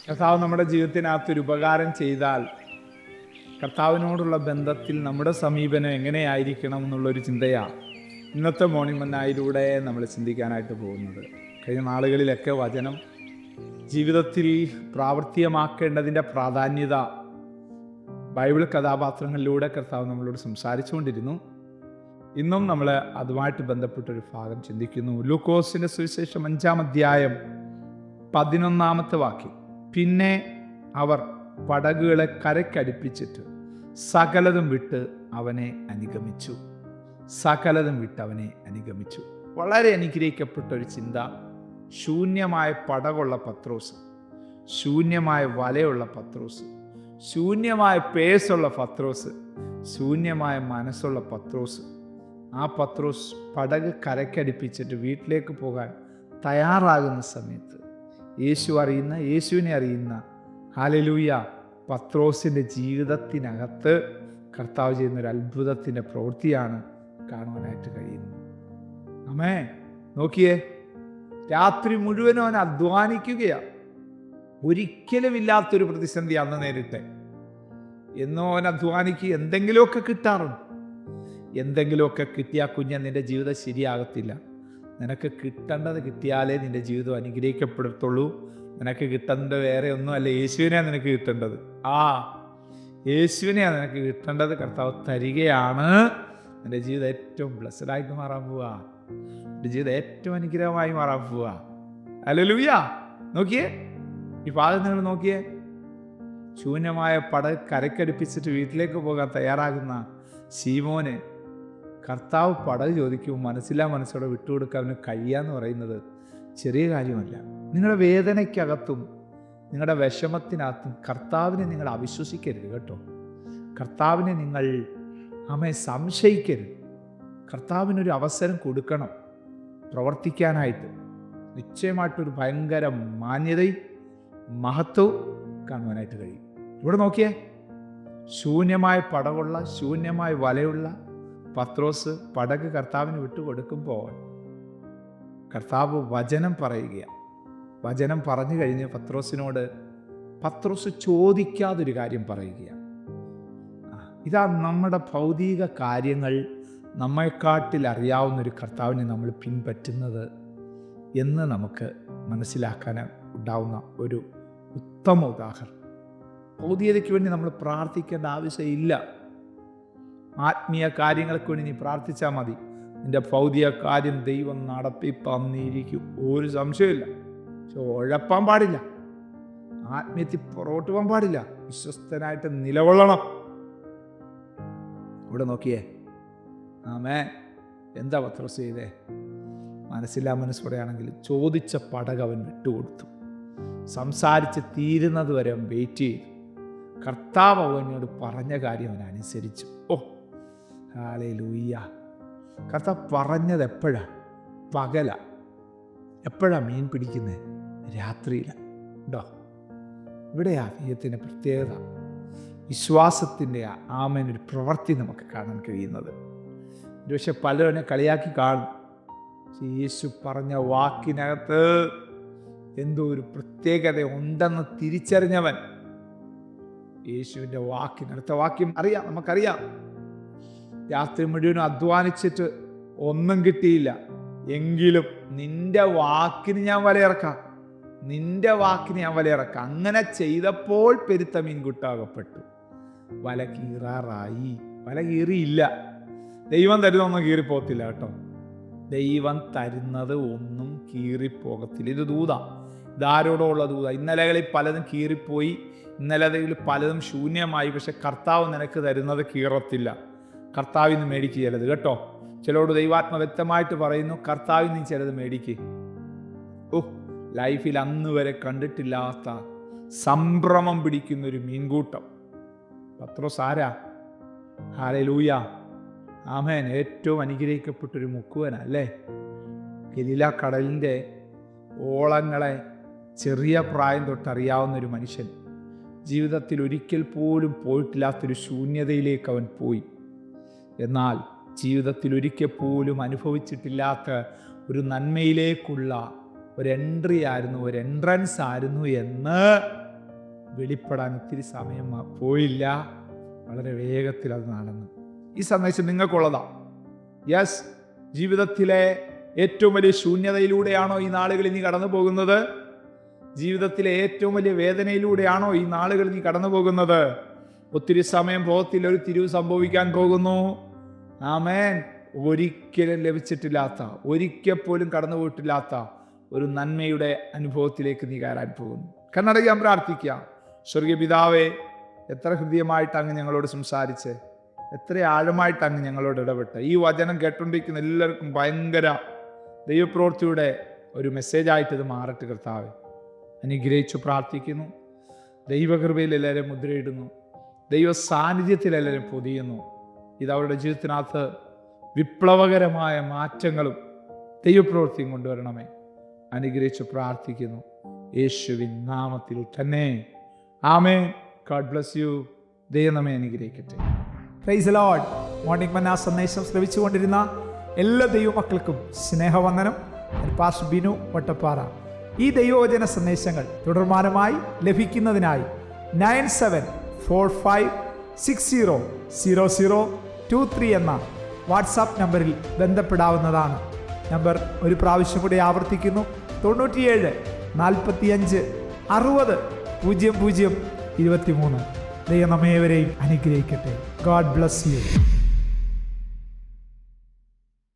കർത്താവ് നമ്മുടെ ജീവിതത്തിനകത്തൊരു ഉപകാരം ചെയ്താൽ കർത്താവിനോടുള്ള ബന്ധത്തിൽ നമ്മുടെ സമീപനം എങ്ങനെയായിരിക്കണം എന്നുള്ളൊരു ചിന്തയാണ് ഇന്നത്തെ മോർണിംഗ് മന്നായിലൂടെ നമ്മൾ ചിന്തിക്കാനായിട്ട് പോകുന്നത്. കഴിഞ്ഞ നാളുകളിലൊക്കെ വചനം ജീവിതത്തിൽ പ്രാവർത്തികമാക്കേണ്ടതിൻ്റെ പ്രാധാന്യത ബൈബിൾ കഥാപാത്രങ്ങളിലൂടെ കർത്താവ് നമ്മളോട് സംസാരിച്ചുകൊണ്ടിരുന്നു. ഇന്നും നമ്മൾ അതുമായിട്ട് ബന്ധപ്പെട്ടൊരു ഭാഗം ചിന്തിക്കുന്നു. ലൂക്കോസിൻ്റെ സുവിശേഷം 5-ാം അധ്യായം 11-ാമത്തെ വാക്യം. പിന്നെ അവർ പടകുകളെ കരയ്ക്കടുപ്പിച്ചിട്ട് സകലതും വിട്ട് അവനെ അനുഗമിച്ചു. സകലതും വിട്ട് അവനെ അനുഗമിച്ചു. വളരെ അനുഗ്രഹിക്കപ്പെട്ട ഒരു ചിന്ത. ശൂന്യമായ പടകുള്ള പത്രോസ്, ശൂന്യമായ വലയുള്ള പത്രോസ്, ശൂന്യമായ പേസുള്ള പത്രോസ്, ശൂന്യമായ മനസ്സുള്ള പത്രോസ്. ആ പത്രോസ് പടക് കരയ്ക്കടുപ്പിച്ചിട്ട് വീട്ടിലേക്ക് പോകാൻ തയ്യാറാകുന്ന സമയത്ത് യേശുവിനെ അറിയുന്ന ഹല്ലേലൂയ പത്രോസിൻ്റെ ജീവിതത്തിനകത്ത് കർത്താവ് ചെയ്യുന്നൊരു അത്ഭുതത്തിൻ്റെ പ്രവൃത്തിയാണ് കാണുവാനായിട്ട് കഴിയുന്നത്. ആമേൻ. നോക്കിയേ, രാത്രി മുഴുവനും അവൻ അധ്വാനിക്കുകയാണ്. ഒരിക്കലും ഇല്ലാത്തൊരു പ്രതിസന്ധി അന്ന് നേരിട്ടെ. എന്നോ അവൻ അധ്വാനിക്കുക, എന്തെങ്കിലുമൊക്കെ കിട്ടാറുണ്ട്. എന്തെങ്കിലുമൊക്കെ കിട്ടിയാൽ കുഞ്ഞ് നിൻ്റെ ജീവിതം ശരിയാകത്തില്ല. നിനക്ക് കിട്ടേണ്ടത് കിട്ടിയാലേ നിൻ്റെ ജീവിതം അനുഗ്രഹിക്കപ്പെടത്തുള്ളൂ. നിനക്ക് കിട്ടേണ്ടത് വേറെ ഒന്നുമല്ല, യേശുവിനെയാണ് നിനക്ക് കിട്ടേണ്ടത്. യേശുവിനെയാണ് നിനക്ക് കിട്ടേണ്ടത്. കർത്താവ് തരികയാണ്. നിൻ്റെ ജീവിതം ഏറ്റവും ബ്ലെസ്സഡായിട്ട് മാറാൻ പോവുക. നിൻ്റെ ജീവിതം ഏറ്റവും അനുഗ്രഹമായി മാറാൻ പോവുക. ഹല്ലേലൂയ. നോക്കിയേ, ഈ ഭാഗം നിങ്ങൾ നോക്കിയേ. ശൂന്യമായ പടക് കരയ്ക്കടുപ്പിച്ചിട്ട് വീട്ടിലേക്ക് പോകാൻ തയ്യാറാകുന്ന ശീമോന് കർത്താവ് പടക് ചോദിക്കും. മനസ്സോടെ വിട്ടുകൊടുക്കാൻ അവന് കഴിയാന്ന് പറയുന്നത് ചെറിയ കാര്യമല്ല. നിങ്ങളുടെ വേദനയ്ക്കകത്തും നിങ്ങളുടെ വിഷമത്തിനകത്തും കർത്താവിനെ നിങ്ങൾ അവിശ്വസിക്കരുത് കേട്ടോ. കർത്താവിനെ നിങ്ങൾ സംശയിക്കരുത്. കർത്താവിനൊരു അവസരം കൊടുക്കണം പ്രവർത്തിക്കാനായിട്ട്. നിശ്ചയമായിട്ടൊരു ഭയങ്കര മാന്യതയും മഹത്വവും കാണുവാനായിട്ട് കഴിയും. ഇവിടെ നോക്കിയേ, ശൂന്യമായ പടകുള്ള, ശൂന്യമായ വലയുള്ള പത്രോസ് പടക് കർത്താവിന് വിട്ടുകൊടുക്കുമ്പോൾ കർത്താവ് വചനം പറയുകയാണ്. വചനം പറഞ്ഞു കഴിഞ്ഞ് പത്രോസ് ചോദിക്കാതൊരു കാര്യം പറയുകയാണ്. ഇതാ നമ്മുടെ ഭൗതിക കാര്യങ്ങൾ നമ്മെക്കാട്ടിൽ അറിയാവുന്നൊരു കർത്താവിനെ നമ്മൾ പിൻപറ്റുന്നത് എന്ന് നമുക്ക് മനസ്സിലാക്കാൻ ഉണ്ടാവുന്ന ഒരു ഉത്തമ ഉദാഹരണം. ഭൗതികതയ്ക്ക് വേണ്ടി നമ്മൾ പ്രാർത്ഥിക്കേണ്ട ആവശ്യമില്ല. ആത്മീയ കാര്യങ്ങൾക്ക് വേണ്ടി നീ പ്രാർത്ഥിച്ചാൽ മതി. നിന്റെ ഭൗതിക കാര്യം ദൈവം നടത്തി തന്നിരിക്കും, ഒരു സംശയമില്ല. പക്ഷെ ഉഴപ്പാൻ പാടില്ല, ആത്മീയത്തിൽ പുറകോട്ട് പോകാൻ പാടില്ല. വിശ്വസ്തനായിട്ട് നിലകൊള്ളണം. ഇവിടെ നോക്കിയേ, ആമേൻ. എന്താ പത്രോസ് ചെയ്തേ? മനസ്സോടെയാണെങ്കിൽ ചോദിച്ച പടക് അവൻ വിട്ടുകൊടുത്തു. സംസാരിച്ച് തീരുന്നത് വരെ അവൻ വെയിറ്റ് ചെയ്തു. കർത്താവ് അവനോട് പറഞ്ഞ കാര്യം അവൻ അനുസരിച്ചു. ഹല്ലേലൂയ. കർത്താവ് പറഞ്ഞത് എപ്പോഴാണ്? പകലാ. എപ്പോഴാണ് മീൻ പിടിക്കുന്നത്? രാത്രിയിലാണ്. ഉണ്ടോ? ഇവിടെയാ ദൈവത്തിൻ്റെ പ്രത്യേകത. വിശ്വാസത്തിൻ്റെ ഒരു പ്രവൃത്തി നമുക്ക് കാണാൻ കഴിയുന്നത്. പക്ഷെ പലരും കളിയാക്കി കാണും. യേശു പറഞ്ഞ വാക്കിനകത്ത് എന്തോ ഒരു പ്രത്യേകത ഉണ്ടെന്ന് തിരിച്ചറിഞ്ഞവൻ യേശുവിൻ്റെ അടുത്ത വാക്യം നമുക്കറിയാം. രാത്രി മുഴുവനും അധ്വാനിച്ചിട്ട് ഒന്നും കിട്ടിയില്ല, എങ്കിലും നിന്റെ വാക്കിന് ഞാൻ വലയിറക്കാം. അങ്ങനെ ചെയ്തപ്പോൾ പെരുത്ത മീൻകുട്ടാകപ്പെട്ടു. വല കീറാറായി. വല കീറിയില്ല. ദൈവം തരുന്നൊന്നും കീറിപ്പോകത്തില്ല കേട്ടോ. ദൈവം തരുന്നത് ഒന്നും കീറിപ്പോകത്തില്ല. ഇത് ദൂതാ. ഇതാരോടോ ഉള്ള ദൂതാ. ഇന്നലകളിൽ പലതും കീറിപ്പോയി, ഇന്നലകളിൽ പലതും ശൂന്യമായി. പക്ഷെ കർത്താവ് നിനക്ക് തരുന്നത് കീറത്തില്ല. കർത്താവിൽ നിന്ന് മേടിക്കുക ചിലത് കേട്ടോ. ചിലരോട് ദൈവാത്മ വ്യക്തമായിട്ട് പറയുന്നു, കർത്താവിൽ നിന്ന് ചിലത് മേടിക്കുക. ലൈഫിൽ അന്ന് വരെ കണ്ടിട്ടില്ലാത്ത സംഭ്രമം പിടിക്കുന്നൊരു മീൻകൂട്ടം. പത്രോസ് ആരാ? ഹല്ലേലൂയ. ആമേൻ. ഏറ്റവും അനുഗ്രഹിക്കപ്പെട്ടൊരു മുക്കുവനല്ലേ? ഗലീല കടലിൻ്റെ ഓളങ്ങളെ ചെറിയ പ്രായം തൊട്ടറിയാവുന്നൊരു മനുഷ്യൻ. ജീവിതത്തിൽ ഒരിക്കൽ പോലും പോയിട്ടില്ലാത്തൊരു ശൂന്യതയിലേക്ക് അവൻ പോയി. എന്നാൽ ജീവിതത്തിൽ ഒരിക്കൽ പോലും അനുഭവിച്ചിട്ടില്ലാത്ത ഒരു നന്മയിലേക്കുള്ള ഒരു എൻട്രൻസ് ആയിരുന്നു എന്ന് വെളിപ്പെടാൻ ഒത്തിരി സമയം പോയില്ല. വളരെ വേഗത്തിൽ അത് നടന്നു. ഈ സന്ദേശം നിങ്ങൾക്കുള്ളതാ. യെസ്, ജീവിതത്തിലെ ഏറ്റവും വലിയ ശൂന്യതയിലൂടെയാണോ ഈ നാളുകൾ നീ കടന്നു പോകുന്നത്? ജീവിതത്തിലെ ഏറ്റവും വലിയ വേദനയിലൂടെയാണോ ഈ നാളുകൾ നീ കടന്നു പോകുന്നത്? ഒത്തിരി സമയം പോകത്തില്ല, ഒരു തിരിവ് സംഭവിക്കാൻ പോകുന്നു. ആമേൻ. ഒരിക്കലും ലഭിച്ചിട്ടില്ലാത്ത, ഒരിക്കൽ പോലും കടന്നു പോയിട്ടില്ലാത്ത ഒരു നന്മയുടെ അനുഭവത്തിലേക്ക് നീ കയറാൻ പോകുന്നു. കണ്ണടയ്ക്കാൻ പ്രാർത്ഥിക്കാം. സ്വർഗീയ പിതാവേ, എത്ര ഹൃദ്യമായിട്ട് അങ്ങ് ഞങ്ങളോട് സംസാരിച്ച്, എത്ര ആഴമായിട്ട് അങ്ങ് ഞങ്ങളോട് ഇടപെട്ട്, ഈ വചനം കേട്ടുകൊണ്ടിരിക്കുന്ന എല്ലാവർക്കും ഭയങ്കര ദൈവപ്രവൃത്തിയുടെ ഒരു മെസ്സേജായിട്ട് ഇത് മാറട്ടെ കർത്താവേ. അനുഗ്രഹിച്ചു പ്രാർത്ഥിക്കുന്നു. ദൈവകൃപയിൽ എല്ലാവരും മുദ്രയിടുന്നു. ദൈവ സാന്നിധ്യത്തിൽ എല്ലാവരും പൊതിയുന്നു. ഇത് അവരുടെ ജീവിതത്തിനകത്ത് വിപ്ലവകരമായ മാറ്റങ്ങളും ദൈവപ്രവൃത്തിയും കൊണ്ടുവരണമേ. അനുഗ്രഹിച്ചു പ്രാർത്ഥിക്കുന്നു യേശുവിൻ നാമത്തിൽ തന്നെ. ആമേൻ. God bless you. ദൈവം നമ്മെ അനുഗ്രഹിക്കട്ടെ. Praise the Lord. മോർണിംഗ് മന്ന സന്ദേശം ശ്രവിച്ചുകൊണ്ടിരുന്ന എല്ലാ ദൈവമക്കൾക്കും സ്നേഹവന്ദനം. പാസ്റ്റർ ബിനു വട്ടപ്പാറ. ഈ ദൈവവചന സന്ദേശങ്ങൾ തുടർമാനമായി ലഭിക്കുന്നതിനായി 9745600023 എന്ന വാട്സാപ്പ് നമ്പറിൽ ബന്ധപ്പെടാവുന്നതാണ്. നമ്പർ ഒരു പ്രാവശ്യം കൂടി ആവർത്തിക്കുന്നു: 97 45 60 00 23. ദൈവം നമ്മേവരെയും അനുഗ്രഹിക്കട്ടെ. God bless U.